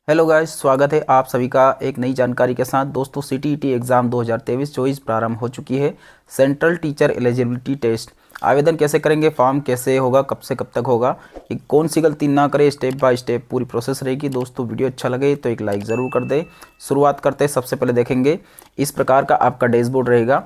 Hello guys, स्वागत है आप सभी का एक नई जानकारी के साथ। दोस्तों, सीटीईटी एग्ज़ाम 2023-24 प्रारंभ हो चुकी है। सेंट्रल टीचर एलिजिबिलिटी टेस्ट आवेदन कैसे करेंगे, फॉर्म कैसे होगा, कब से कब तक होगा, ये कौन सी गलती ना करे, स्टेप बाय स्टेप पूरी प्रोसेस रहेगी। दोस्तों, वीडियो अच्छा लगे तो एक लाइक ज़रूर कर दे। शुरुआत करते हैं। सबसे पहले देखेंगे इस प्रकार का आपका डैशबोर्ड रहेगा।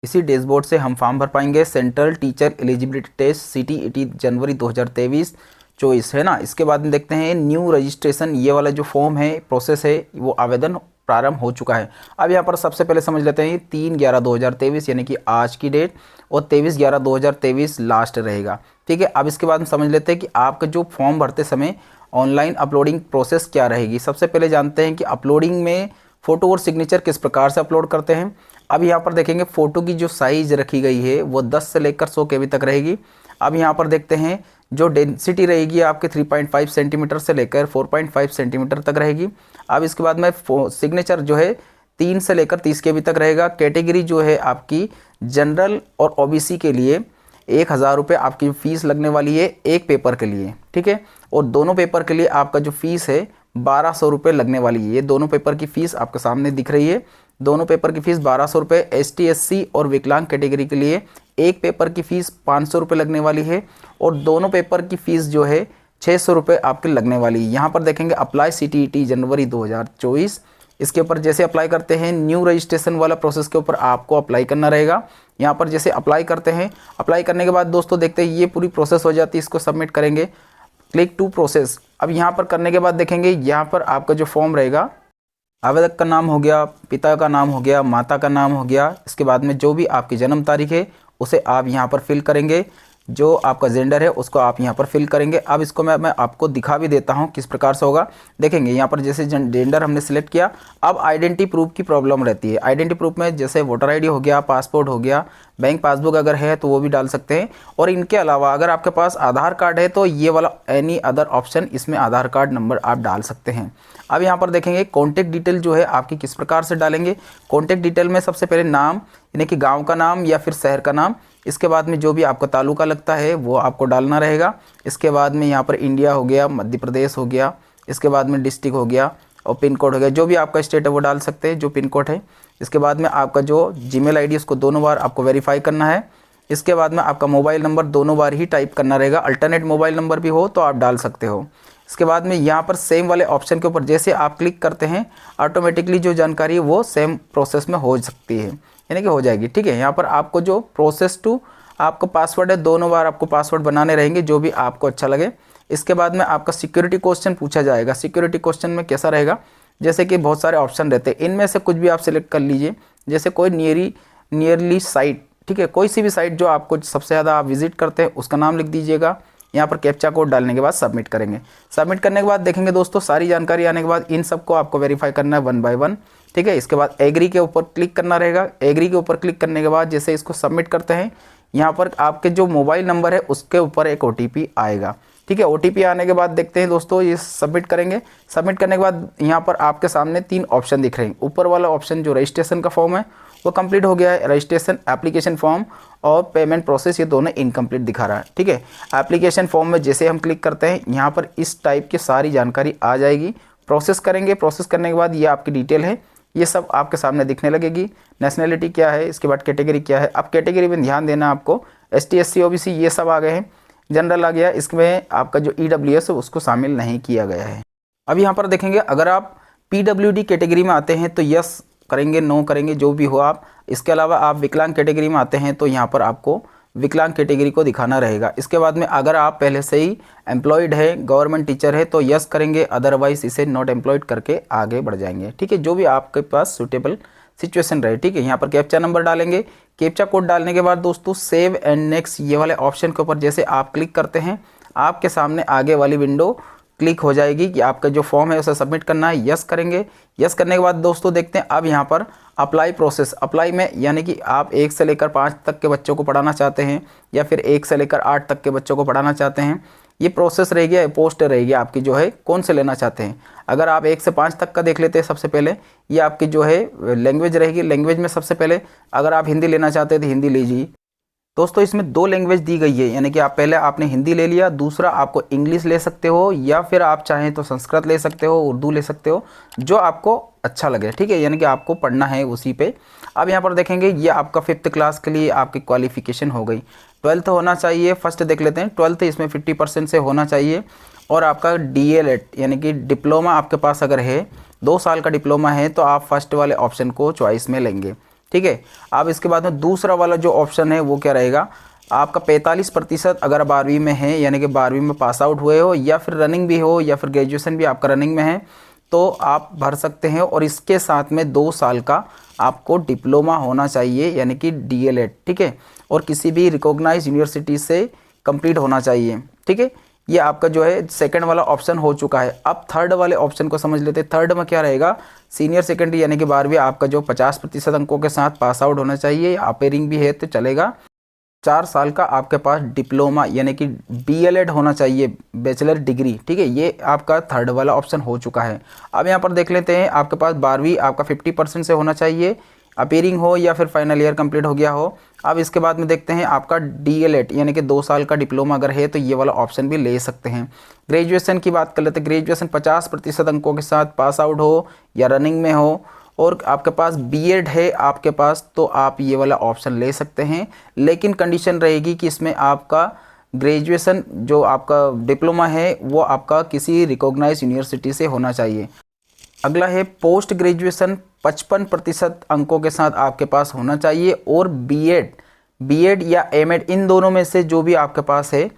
इसी डैशबोर्ड से हम फॉर्म भर पाएंगे। Central teacher eligibility test CTET जनवरी 2023-24 है ना। इसके बाद में देखते हैं न्यू रजिस्ट्रेशन, ये वाला जो फॉर्म है, प्रोसेस है, वो आवेदन प्रारंभ हो चुका है। अब यहाँ पर सबसे पहले समझ लेते हैं 3/11/2023 यानी कि आज की डेट, और 23/11/2023 लास्ट रहेगा। ठीक है। अब इसके बाद हम समझ लेते हैं कि आपका जो फॉर्म भरते समय ऑनलाइन अपलोडिंग प्रोसेस क्या रहेगी। सबसे पहले जानते हैं कि अपलोडिंग में फ़ोटो और सिग्नेचर किस प्रकार से अपलोड करते हैं। अब यहाँ पर देखेंगे फ़ोटो की जो साइज़ रखी गई है वो 10 से लेकर 100 KB तक रहेगी। अब यहाँ पर देखते हैं जो डेंसिटी रहेगी आपके 3.5 सेंटीमीटर से लेकर 4.5 सेंटीमीटर तक रहेगी। अब इसके बाद में सिग्नेचर जो है 3 से लेकर 30 KB तक रहेगा। कैटेगरी जो है आपकी जनरल और OBC के लिए 1000 रुपये आपकी फ़ीस लगने वाली है एक पेपर के लिए। ठीक है। और दोनों पेपर के लिए आपका जो फ़ीस है 1200 रुपये लगने वाली है। ये दोनों पेपर की फ़ीस आपके सामने दिख रही है। दोनों पेपर की फ़ीस 1200 रुपये। ST SC और विकलांग कैटेगरी के लिए एक पेपर की फ़ीस 500 रुपये लगने वाली है, और दोनों पेपर की फ़ीस जो है 600 रुपये आपके लगने वाली है। यहाँ पर देखेंगे अप्लाई CTET जनवरी 2024। इसके ऊपर जैसे अप्लाई करते हैं, न्यू रजिस्ट्रेशन वाला प्रोसेस के ऊपर आपको अप्लाई करना रहेगा। यहाँ पर जैसे अप्लाई करते हैं, अप्लाई करने के बाद दोस्तों देखते हैं ये पूरी प्रोसेस हो जाती है। इसको सबमिट करेंगे, क्लिक टू प्रोसेस। अब यहाँ पर करने के बाद देखेंगे यहाँ पर आपका जो फॉर्म रहेगा, आवेदक का नाम हो गया, पिता का नाम हो गया, माता का नाम हो गया। इसके बाद में जो भी आपकी जन्म तारीख है उसे आप यहाँ पर फिल करेंगे। जो आपका जेंडर है उसको आप यहाँ पर फिल करेंगे। अब इसको मैं आपको दिखा भी देता हूँ किस प्रकार से होगा। देखेंगे यहाँ पर जैसे जेंडर हमने सिलेक्ट किया। अब आइडेंटिटी प्रूफ की प्रॉब्लम रहती है। आइडेंटिटी प्रूफ में जैसे वोटर ID हो गया, पासपोर्ट हो गया, बैंक पासबुक अगर है तो वो भी डाल सकते हैं। और इनके अलावा अगर आपके पास आधार कार्ड है तो ये वाला एनी अदर ऑप्शन, इसमें आधार कार्ड नंबर आप डाल सकते हैं। अब यहाँ पर देखेंगे कॉन्टैक्ट डिटेल जो है आपकी किस प्रकार से डालेंगे। कॉन्टैक्ट डिटेल में सबसे पहले नाम यानी कि गांव का नाम या फिर शहर का नाम। इसके बाद में जो भी आपका तालुका लगता है वो आपको डालना रहेगा। इसके बाद में यहाँ पर इंडिया हो गया, मध्य प्रदेश हो गया, इसके बाद में डिस्ट्रिक्ट हो गया और पिन कोड हो गया। जो भी आपका स्टेट है वो डाल सकते हैं, जो पिन कोड है। इसके बाद में आपका जो जीमेल ID उसको दोनों बार आपको वेरीफाई करना है। इसके बाद में आपका मोबाइल नंबर दोनों बार ही टाइप करना रहेगा। अल्टरनेट मोबाइल नंबर भी हो तो आप डाल सकते हो। इसके बाद में यहाँ पर सेम वाले ऑप्शन के ऊपर जैसे आप क्लिक करते हैं, ऑटोमेटिकली जो जानकारी है वो सेम प्रोसेस में हो सकती है, यानी कि हो जाएगी। ठीक है। यहाँ पर आपको जो प्रोसेस टू आपका पासवर्ड है, दोनों बार आपको पासवर्ड बनाने रहेंगे जो भी आपको अच्छा लगे। इसके बाद में आपका सिक्योरिटी क्वेश्चन पूछा जाएगा। सिक्योरिटी क्वेश्चन में कैसा रहेगा, जैसे कि बहुत सारे ऑप्शन रहते हैं, इनमें से कुछ भी आप सिलेक्ट कर लीजिए। जैसे कोई नियरली साइट, ठीक है, कोई सी भी साइट जो आपको सबसे ज़्यादा आप विजिट करते हैं उसका नाम लिख दीजिएगा। यहाँ पर कैप्चा कोड डालने के बाद सबमिट करेंगे। सबमिट करने के बाद देखेंगे दोस्तों सारी जानकारी आने के बाद इन सबको आपको वेरीफाई करना है 1 by 1। ठीक है। इसके बाद एग्री के ऊपर क्लिक करना रहेगा। एग्री के ऊपर क्लिक करने के बाद जैसे इसको सबमिट करते हैं, यहाँ पर आपके जो मोबाइल नंबर है उसके ऊपर एक OTP आएगा। ठीक है। OTP आने के बाद देखते हैं दोस्तों ये सबमिट करेंगे। सबमिट करने के बाद यहाँ पर आपके सामने 3 ऑप्शन दिख रहे हैं। ऊपर वाला ऑप्शन जो रजिस्ट्रेशन का फॉर्म है वो कंप्लीट हो गया है। रजिस्ट्रेशन एप्लीकेशन फॉर्म और पेमेंट प्रोसेस ये दोनों इनकम्प्लीट दिखा रहा है। ठीक है। एप्लीकेशन फॉर्म में जैसे हम क्लिक करते हैं यहाँ पर इस टाइप की सारी जानकारी आ जाएगी। प्रोसेस करेंगे। प्रोसेस करने के बाद ये आपकी डिटेल है, ये सब आपके सामने दिखने लगेगी। नेशनलिटी क्या है, इसके बाद कैटेगरी क्या है। अब कैटेगरी में ध्यान देना आपको, ST SC OBC ये सब आ गए हैं। जनरल आ गया, इसमें आपका जो EWS है उसको शामिल नहीं किया गया है। अब यहाँ पर देखेंगे अगर आप PWD कैटेगरी में आते हैं तो यस करेंगे, नो करेंगे, जो भी हो आप। इसके अलावा आप विकलांग कैटेगरी में आते हैं तो यहाँ पर आपको विकलांग कैटेगरी को दिखाना रहेगा। इसके बाद में अगर आप पहले से ही एम्प्लॉयड है, गवर्नमेंट टीचर है तो यस करेंगे, अदरवाइज इसे नॉट एम्प्लॉयड करके आगे बढ़ जाएंगे। ठीक है। जो भी आपके पास सूटेबल सिचुएशन रहे। ठीक है। यहाँ पर कैप्चा नंबर डालेंगे। कैप्चा कोड डालने के बाद दोस्तों सेव एंड नेक्स्ट ये वाले ऑप्शन के ऊपर जैसे आप क्लिक करते हैं, आपके सामने आगे वाली विंडो क्लिक हो जाएगी कि आपका जो फॉर्म है उसे सबमिट करना है। यस करेंगे। यस करने के बाद दोस्तों देखते हैं अब यहाँ पर अप्लाई प्रोसेस। अप्लाई में यानी कि आप 1 से लेकर 5 तक के बच्चों को पढ़ाना चाहते हैं या फिर 1 से लेकर 8 तक के बच्चों को पढ़ाना चाहते हैं, ये प्रोसेस रहेगी, पोस्ट रहेगी आपकी जो है कौन से लेना चाहते हैं। अगर आप 1 से 5 तक का देख लेते हैं सबसे पहले, ये आपकी जो है लैंग्वेज रहेगी। लैंग्वेज में सबसे पहले अगर आप हिंदी लेना चाहते हैं तो हिंदी लीजिए। दोस्तों इसमें दो लैंग्वेज दी गई है, यानी कि आप पहले आपने हिंदी ले लिया, दूसरा आपको इंग्लिश ले सकते हो या फिर आप चाहें तो संस्कृत ले सकते हो, उर्दू ले सकते हो, जो आपको अच्छा लगे, ठीक है, यानी कि आपको पढ़ना है उसी पे। अब यहाँ पर देखेंगे ये आपका 5th क्लास के लिए आपकी क्वालिफिकेशन हो गई। 12th होना चाहिए, फर्स्ट देख लेते हैं, 12th इसमें 50% से होना चाहिए। और आपका DL यानी कि डिप्लोमा आपके पास अगर है, 2 साल का डिप्लोमा है, तो आप फर्स्ट वाले ऑप्शन को चॉइस में लेंगे, ठीक है। अब इसके बाद में दूसरा वाला जो ऑप्शन है वो क्या रहेगा, आपका 45% अगर 12वीं में है, यानी कि 12वीं में पास आउट हुए हो या फिर रनिंग भी हो या फिर ग्रेजुएशन भी आपका रनिंग में है, तो आप भर सकते हैं। और इसके साथ में 2 साल का आपको डिप्लोमा होना चाहिए, यानी कि DL, ठीक है, और किसी भी रिकॉग्नाइज यूनिवर्सिटी से कंप्लीट होना चाहिए, ठीक है। ये आपका जो है सेकंड वाला ऑप्शन हो चुका है। अब थर्ड वाले ऑप्शन को समझ लेते हैं। थर्ड में क्या रहेगा, सीनियर सेकेंडरी यानी कि 12वीं आपका जो 50% अंकों के साथ पास आउट होना चाहिए, अपेयरिंग भी है तो चलेगा। 4 साल का आपके पास डिप्लोमा यानी कि BL होना चाहिए, बैचलर डिग्री, ठीक है, ये आपका थर्ड वाला ऑप्शन हो चुका है। अब यहाँ पर देख लेते हैं, आपके पास 12वीं आपका 50% से होना चाहिए, अपेयरिंग हो या फिर फाइनल ईयर कंप्लीट हो गया हो। अब इसके बाद में देखते हैं आपका DL यानी कि 2 साल का डिप्लोमा अगर है तो ये वाला ऑप्शन भी ले सकते हैं। ग्रेजुएशन की बात कर लेते हैं, ग्रेजुएशन 50% अंकों के साथ पास आउट हो या रनिंग में हो और आपके पास B.Ed है आपके पास, तो आप ये वाला ऑप्शन ले सकते हैं। लेकिन कंडीशन रहेगी कि इसमें आपका ग्रेजुएशन जो आपका डिप्लोमा है वो आपका किसी रिकॉग्नाइज यूनिवर्सिटी से होना चाहिए। अगला है पोस्ट ग्रेजुएशन, 55% अंकों के साथ आपके पास होना चाहिए और B.Ed या M.Ed इन दोनों में से जो भी आपके पास है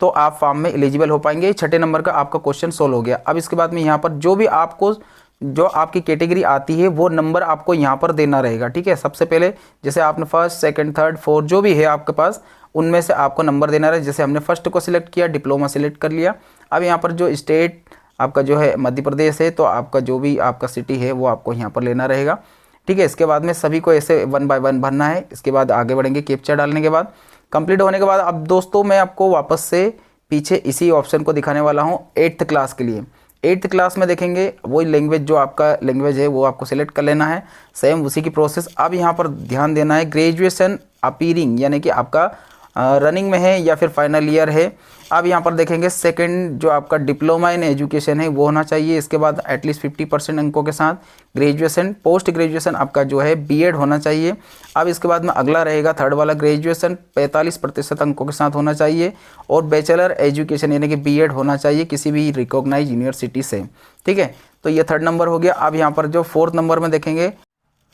तो आप फॉर्म में एलिजिबल हो पाएंगे। 6 नंबर का आपका क्वेश्चन सोल्व हो गया। अब इसके बाद में यहाँ पर जो आपकी कैटेगरी आती है वो नंबर आपको यहाँ पर देना रहेगा, ठीक है। सबसे पहले जैसे आपने फर्स्ट, सेकंड, थर्ड, फोर्थ जो भी है आपके पास, उनमें से आपको नंबर देना रहेगा। जैसे हमने फर्स्ट को सिलेक्ट किया, डिप्लोमा सिलेक्ट कर लिया। अब यहाँ पर जो स्टेट आपका जो है मध्य प्रदेश है, तो आपका जो भी आपका सिटी है वो आपको यहाँ पर लेना रहेगा, ठीक है। इसके बाद में सभी को ऐसे 1 बाय 1 भरना है। इसके बाद आगे बढ़ेंगे, कैप्चा डालने के बाद कंप्लीट होने के बाद अब दोस्तों मैं आपको वापस से पीछे इसी ऑप्शन को दिखाने वाला हूँ 8th क्लास के लिए। 8th क्लास में देखेंगे वही लैंग्वेज जो आपका लैंग्वेज है वो आपको सिलेक्ट कर लेना है, सेम उसी की प्रोसेस। अब यहाँ पर ध्यान देना है, ग्रेजुएशन अपीयरिंग यानी कि आपका रनिंग में है या फिर फाइनल ईयर है। अब यहाँ पर देखेंगे सेकंड जो आपका डिप्लोमा इन एजुकेशन है वो होना चाहिए। इसके बाद एटलीस्ट 50% अंकों के साथ ग्रेजुएशन, पोस्ट ग्रेजुएशन आपका जो है B.Ed होना चाहिए। अब इसके बाद में अगला रहेगा थर्ड वाला, ग्रेजुएशन 45% अंकों के साथ होना चाहिए और बैचलर एजुकेशन यानी कि B.Ed होना चाहिए किसी भी रिकॉग्नाइज यूनिवर्सिटी से, ठीक है। तो ये थर्ड नंबर हो गया। अब यहाँ पर जो फोर्थ नंबर में देखेंगे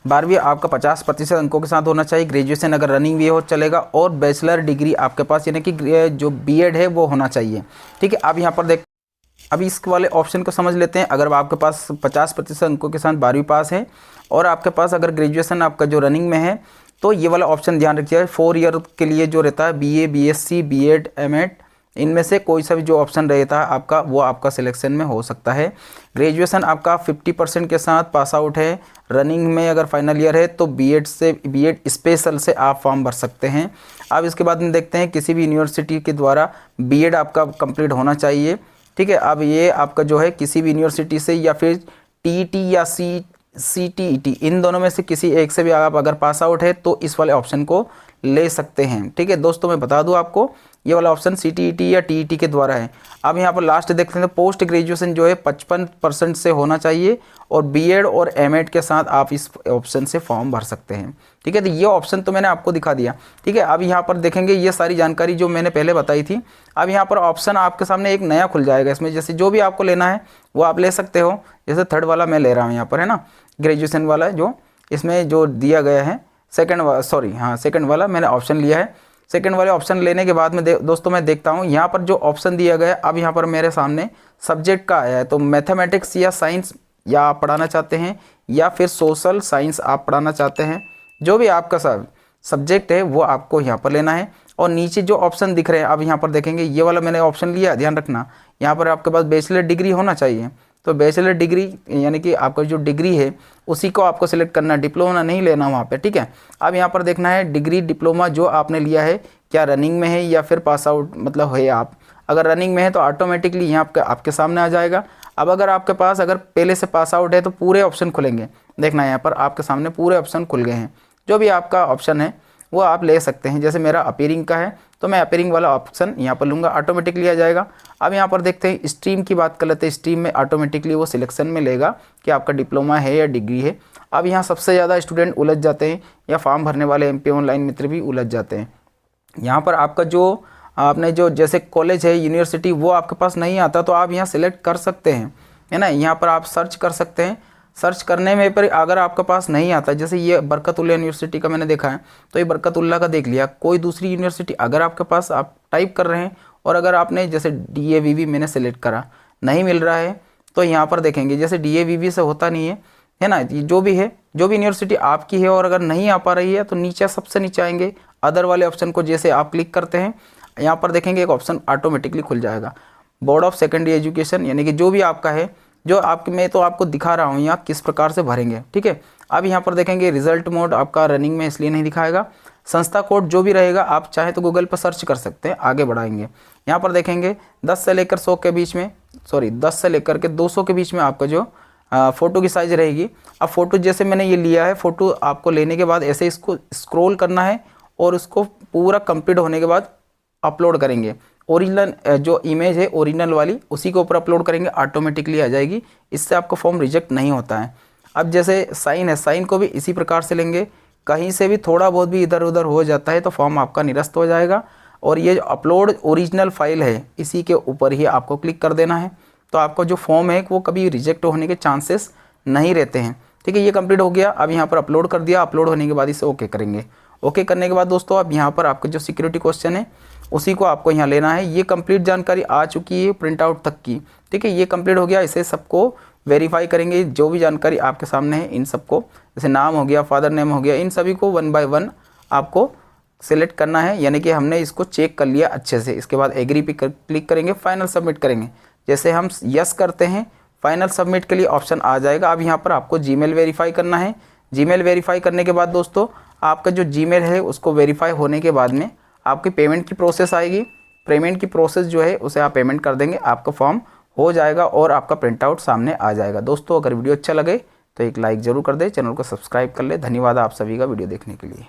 12वीं आपका 50% अंकों के साथ होना चाहिए, ग्रेजुएशन अगर रनिंग भी हो चलेगा और बैचलर डिग्री आपके पास यानी कि जो B.Ed है वो होना चाहिए, ठीक है। अब यहाँ पर देख, अभी इस वाले ऑप्शन को समझ लेते हैं। अगर आपके पास 50% अंकों के साथ 12वीं पास है और आपके पास अगर ग्रेजुएशन आपका जो रनिंग में है, तो ये वाला ऑप्शन ध्यान रखिए। 4 ईयर के लिए जो रहता है BA, BSc, B.Ed, M.Ed, इनमें से कोई सा भी जो ऑप्शन रहता है आपका वो आपका सिलेक्शन में हो सकता है। ग्रेजुएशन आपका 50% के साथ पास आउट है, रनिंग में अगर फाइनल ईयर है तो B.Ed स्पेशल से आप फॉर्म भर सकते हैं। अब इसके बाद में देखते हैं किसी भी यूनिवर्सिटी के द्वारा B.Ed आपका कंप्लीट होना चाहिए, ठीक है। अब ये आपका जो है किसी भी यूनिवर्सिटी से या फिर TET या CTET इन दोनों में से किसी एक से भी आप अगर पास आउट है तो इस वाले ऑप्शन को ले सकते हैं, ठीक है। दोस्तों मैं बता दूं आपको ये वाला ऑप्शन CTET या TET के द्वारा है। अब यहाँ पर लास्ट देखते हैं, पोस्ट ग्रेजुएशन जो है 55% से होना चाहिए और B.Ed और M.Ed के साथ आप इस ऑप्शन से फॉर्म भर सकते हैं, ठीक है। तो ये ऑप्शन तो मैंने आपको दिखा दिया, ठीक है। अब यहाँ पर देखेंगे ये सारी जानकारी जो मैंने पहले बताई थी। अब यहाँ पर ऑप्शन आपके सामने एक नया खुल जाएगा, इसमें जैसे जो भी आपको लेना है वो आप ले सकते हो। जैसे थर्ड वाला मैं ले रहा हूँ यहाँ पर, है ना, ग्रेजुएशन वाला जो इसमें जो दिया गया है, सेकंड वाला मैंने ऑप्शन लिया है। सेकंड वाले ऑप्शन लेने के बाद में दोस्तों मैं देखता हूँ यहाँ पर जो ऑप्शन दिया गया है। अब यहाँ पर मेरे सामने सब्जेक्ट का आया है, तो मैथमेटिक्स या साइंस या आप पढ़ाना चाहते हैं या फिर सोशल साइंस आप पढ़ाना चाहते हैं, जो भी आपका सब्जेक्ट है वो आपको यहाँ पर लेना है। और नीचे जो ऑप्शन दिख रहे हैं अब यहाँ पर देखेंगे ये वाला मैंने ऑप्शन लिया, ध्यान रखना यहाँ पर आपके पास बैचलर डिग्री होना चाहिए। तो बैचलर डिग्री यानी कि आपका जो डिग्री है उसी को आपको सिलेक्ट करना है, डिप्लोमा नहीं लेना वहाँ पे, ठीक है। अब यहाँ पर देखना है डिग्री डिप्लोमा जो आपने लिया है क्या रनिंग में है या फिर पास आउट मतलब है आप। अगर रनिंग में है तो ऑटोमेटिकली यहाँ आपके सामने आ जाएगा। अब अगर आपके पास अगर पहले से पास आउट है तो पूरे ऑप्शन खुलेंगे, देखना यहाँ पर आपके सामने पूरे ऑप्शन खुल गए हैं। जो भी आपका ऑप्शन है वो आप ले सकते हैं। जैसे मेरा अपीयरिंग का है तो मैं अपीयरिंग वाला ऑप्शन यहाँ पर लूँगा, ऑटोमेटिकली आ जाएगा। अब यहाँ पर देखते हैं स्ट्रीम की बात कर लेते हैं। स्ट्रीम में ऑटोमेटिकली वो सिलेक्शन में लेगा कि आपका डिप्लोमा है या डिग्री है। अब यहाँ सबसे ज़्यादा स्टूडेंट उलझ जाते हैं या फॉर्म भरने वाले एमपी ऑनलाइन मित्र भी उलझ जाते हैं। यहाँ पर आपका जो आपने जो जैसे कॉलेज है, यूनिवर्सिटी, वो आपके पास नहीं आता तो आप यहाँ सिलेक्ट कर सकते हैं, है ना। यहाँ पर आप सर्च कर सकते हैं। सर्च करने में पर अगर आपके पास नहीं आता, जैसे ये बरकतुल्लाह यूनिवर्सिटी का मैंने देखा है तो ये बरकतुल्लाह का देख लिया। कोई दूसरी यूनिवर्सिटी अगर आपके पास आप टाइप कर रहे हैं और अगर आपने जैसे DAVV मैंने सेलेक्ट करा, नहीं मिल रहा है तो यहाँ पर देखेंगे जैसे DAVV से होता नहीं है ना। जो भी है, जो भी यूनिवर्सिटी आपकी है और अगर नहीं आ पा रही है तो नीचे सबसे नीचे आएंगे, अदर वाले ऑप्शन को जैसे आप क्लिक करते हैं यहाँ पर देखेंगे एक ऑप्शन ऑटोमेटिकली खुल जाएगा, बोर्ड ऑफ सेकेंडरी एजुकेशन, यानी कि जो भी आपका है, जो आपके मैं तो आपको दिखा रहा हूँ यहाँ किस प्रकार से भरेंगे, ठीक है। अब यहाँ पर देखेंगे रिजल्ट मोड आपका रनिंग में इसलिए नहीं दिखाएगा। संस्था कोड जो भी रहेगा आप चाहे तो गूगल पर सर्च कर सकते हैं। आगे बढ़ाएंगे, यहाँ पर देखेंगे 10 से लेकर 100 के बीच में, 10 से लेकर के 200 के बीच में आपका जो फ़ोटो की साइज़ रहेगी। अब फ़ोटो जैसे मैंने ये लिया है, फ़ोटो आपको लेने के बाद ऐसे इसको स्क्रॉल करना है और उसको पूरा कंप्लीट होने के बाद अपलोड करेंगे। ओरिजिनल जो इमेज है ओरिजिनल वाली उसी के ऊपर अपलोड करेंगे, ऑटोमेटिकली आ जाएगी। इससे आपका फॉर्म रिजेक्ट नहीं होता है। अब जैसे साइन है, साइन को भी इसी प्रकार से लेंगे, कहीं से भी थोड़ा बहुत भी इधर उधर हो जाता है तो फॉर्म आपका निरस्त हो जाएगा। और ये जो अपलोड ओरिजिनल फाइल है इसी के ऊपर ही आपको क्लिक कर देना है, तो आपका जो फॉर्म है वो कभी रिजेक्ट होने के चांसेस नहीं रहते हैं, ठीक है। ये कंप्लीट हो गया। अब यहाँ पर अपलोड कर दिया, अपलोड होने के बाद इसे ओके करेंगे। ओके करने के बाद दोस्तों अब यहाँ पर आपका जो सिक्योरिटी क्वेश्चन है उसी को आपको यहाँ लेना है। ये कंप्लीट जानकारी आ चुकी है प्रिंट आउट तक की, ठीक है। ये कंप्लीट हो गया। इसे सबको वेरीफाई करेंगे, जो भी जानकारी आपके सामने है इन सबको, जैसे नाम हो गया, फादर नेम हो गया, इन सभी को 1 बाय 1 आपको सेलेक्ट करना है, यानी कि हमने इसको चेक कर लिया अच्छे से। इसके बाद एग्री पे क्लिक करेंगे, फाइनल सबमिट करेंगे। जैसे हम यस करते हैं फाइनल सबमिट के लिए ऑप्शन आ जाएगा। अब यहाँ पर आपको जीमेल वेरीफाई करना है। जीमेल वेरीफाई करने के बाद दोस्तों आपका जो जीमेल है उसको वेरीफाई होने के बाद में आपकी पेमेंट की प्रोसेस आएगी। पेमेंट की प्रोसेस जो है उसे आप पेमेंट कर देंगे, आपका फॉर्म हो जाएगा और आपका प्रिंट आउट सामने आ जाएगा। दोस्तों अगर वीडियो अच्छा लगे तो एक लाइक ज़रूर कर दें, चैनल को सब्सक्राइब कर ले। धन्यवाद आप सभी का वीडियो देखने के लिए।